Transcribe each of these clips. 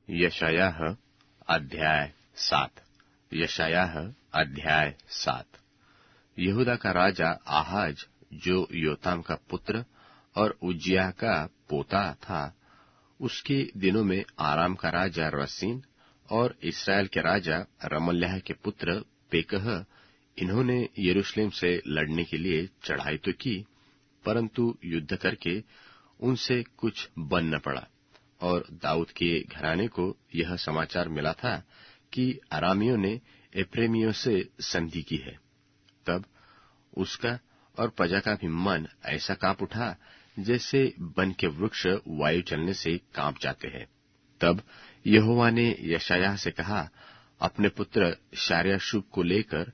यशायाह अध्याय 7। यशायाह अध्याय 7। यहूदा का राजा आहाज, जो योताम का पुत्र और उज्जियाह का पोता था, उसके दिनों में आराम का राजा रसीन और इसराइल के राजा रमल्याह के पुत्र पेकह, इन्होंने यरूशलेम से लड़ने के लिए चढ़ाई तो की, परंतु युद्ध करके उनसे कुछ बन न पड़ा। और दाऊद के घराने को यह समाचार मिला था कि अरामियों ने एप्रेमियों से संधि की है। तब उसका और प्रजा का भी मन ऐसा कांप उठा जैसे वन के वृक्ष वायु चलने से कांप जाते हैं। तब यहोवा ने यशायाह से कहा, अपने पुत्र शार्याशुब को लेकर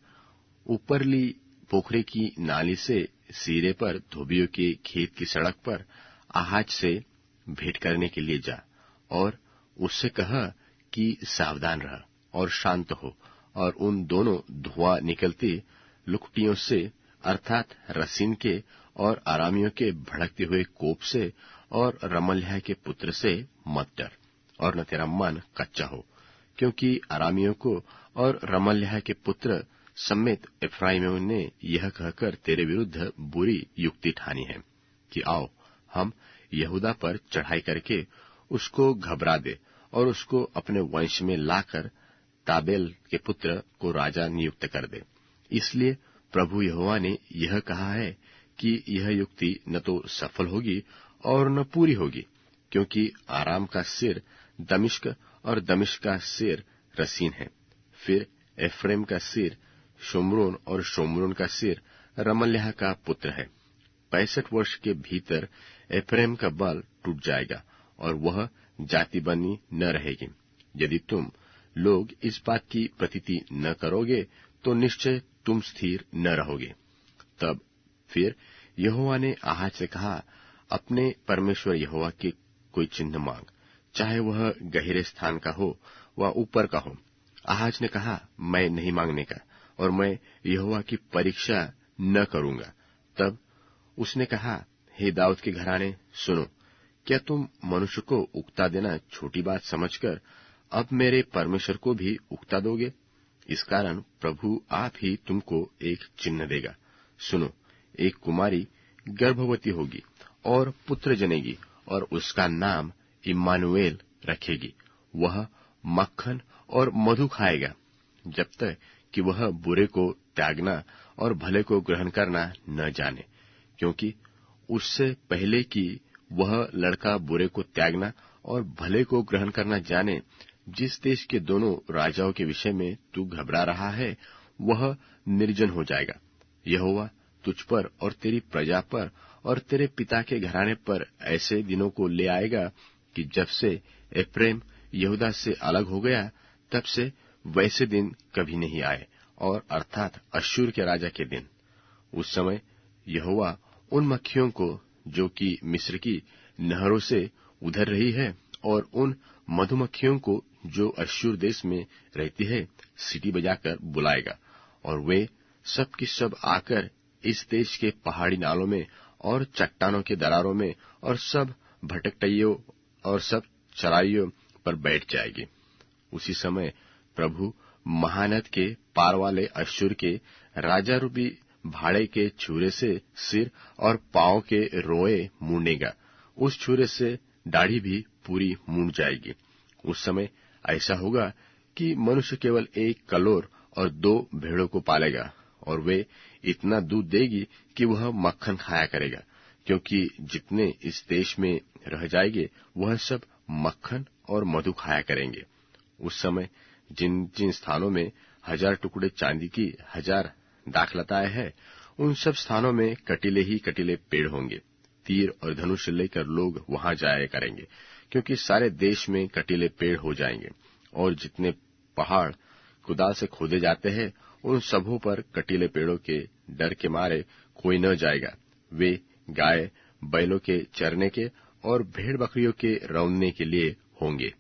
ऊपरली पोखरे की नाली से सीरे पर धोबियों के खेत की सड़क पर आहाज से भेंट करने के लिए जा, और उससे कह कि सावधान रह और शांत हो, और उन दोनों धुआं निकलती लुकटियों से, अर्थात रसीन के और आरामियों के भड़कते हुए कोप से और रमल्याह के पुत्र से मत डर, और न तेरा मन कच्चा हो, क्योंकि आरामियों को और रमल्याह के पुत्र समेत एफ्राइमियों ने यह कहकर तेरे विरुद्ध बुरी युक्ति ठानी है कि आओ, हम यहूदा पर चढ़ाई करके उसको घबरा दे और उसको अपने वंश में लाकर ताबेल के पुत्र को राजा नियुक्त कर दे। इसलिए प्रभु यहोवा ने यह कहा है कि यह युक्ति न तो सफल होगी और न पूरी होगी, क्योंकि आराम का सिर दमिश्क और दमिश्क का सिर रसीन है। फिर एफ्रेम का सिर शोम्रोन और शोम्रोन का सिर रमल्याह का पुत्र है। 65 वर्ष के भीतर एफ्रेम का बल टूट जाएगा और वह जाति बनी न रहेगी। यदि तुम लोग इस बात की प्रतीति न करोगे तो निश्चय तुम स्थिर न रहोगे। तब फिर यहोवा ने आहाज से कहा, अपने परमेश्वर यहोवा के कोई चिन्ह मांग, चाहे वह गहरे स्थान का हो व ऊपर का हो। आहाज ने कहा, मैं नहीं मांगने का, और मैं यहोवा की परीक्षा न करूंगा। तब उसने कहा, हे दाऊद के घराने, सुनो, क्या तुम मनुष्य को उकता देना छोटी बात समझकर अब मेरे परमेश्वर को भी उकता दोगे? इस कारण प्रभु आप ही तुमको एक चिन्ह देगा। सुनो, एक कुमारी गर्भवती होगी और पुत्र जनेगी, और उसका नाम इम्मानुएल रखेगी। वह मक्खन और मधु खाएगा, जब तक कि वह बुरे को त्यागना और भले को ग्रहण करना न जाने, क्योंकि उससे पहले कि वह लड़का बुरे को त्यागना और भले को ग्रहण करना जाने, जिस देश के दोनों राजाओं के विषय में तू घबरा रहा है, वह निर्जन हो जाएगा। यहोवा तुझ पर और तेरी प्रजा पर और तेरे पिता के घराने पर ऐसे दिनों को ले आएगा कि जब से एफ्रेम यहूदा से अलग हो गया, तब से वैसे दिन कभी नहीं आए, और अर्थात अश्शूर के राजा के दिन। उस समय यहोवा उन मक्खियों को जो कि मिस्र की नहरों से उधर रही है, और उन मधुमक्खियों को जो अश्शूर देश में रहती है, सीटी बजाकर बुलाएगा, और वे सब की सब आकर इस देश के पहाड़ी नालों में और चट्टानों के दरारों में और सब भटकटइयों और सब चराइयों पर बैठ जाएगी। उसी समय प्रभु महानद के पार वाले अश्शूर के राजा रूपी भाड़े के छुरे से सिर और पांव के रोए मूंडेगा। उस छुरे से दाढ़ी भी पूरी मूंड जाएगी। उस समय ऐसा होगा कि मनुष्य केवल एक कलोर और 2 भेड़ों को पालेगा, और वे इतना दूध देगी कि वह मक्खन खाया करेगा, क्योंकि जितने इस देश में रह जाएंगे वह सब मक्खन और मधु खाया करेंगे। उस समय जिन जिन स्थानों में 1000 टुकड़े चांदी की 1000 दाखलताएं हैं, उन सब स्थानों में कटीले ही कटीले पेड़ होंगे। तीर और धनुष लेकर लोग वहां जाया करेंगे, क्योंकि सारे देश में कटीले पेड़ हो जाएंगे, और जितने पहाड़ कुदाल से खोदे जाते हैं, उन सबों पर कटीले पेड़ों के डर के मारे कोई न जाएगा। वे गाय बैलों के चरने के और भेड़ बकरियों के रौंदने के लिए होंगे।